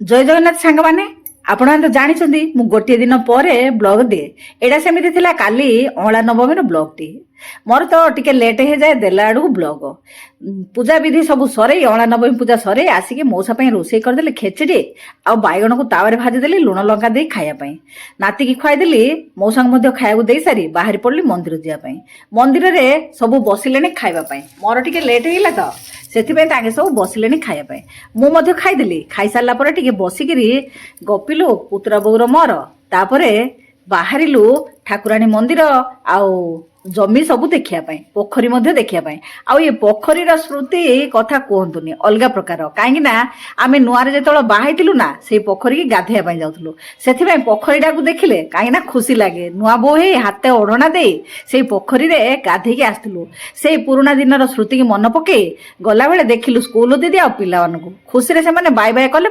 जय जगन्नाथ सांग माने आपण तो जानी मु गोटे दिन पर ब्लॉग दिए एटा सेमती थिला काली अँला नवमी ब्लॉग टी मोर तो टिके लेट हो जाए देला आड़ू ब्लॉग पूजा विधि सब सरे अँला नवमी पूजा सरे आसिक मौसा रोषे करदे खेचड़ी आ बैगण को तावे भाजीदेली लुण लंका दे खायापी नाती की खुआईदेली मौसा खाया दे सारी बाहरी पड़ी मंदिर जावाई मंदिर में सब बसिले खावाई मोर टिके लेट होगा तो से सब बसिले खायापी मुझे खाईदेली खाई सारा पर टिके बसिकी गपिलु पुतरा बोर मोर तापर बाहरिलु ठाकुराणी मंदिर आउ जमी सब देखापी पोखरी देखापी आउ ये पोखरी स्मृति कथा कहतुनि अलग प्रकार कहीं आम नुआर जो बाहु ना से पोखरी की गाधेवाई जाऊँ से पोखरीटा को देखिले कहीं खुशी लगे नुआ बो हाथ ओढ़ना दे से पोखरी रे गाधे आसलु से पुराना दिन स्मृति की मन पकई गला बेले देखिलु स्कूल दीदी आ पिला खुशी से बाय बाय कले।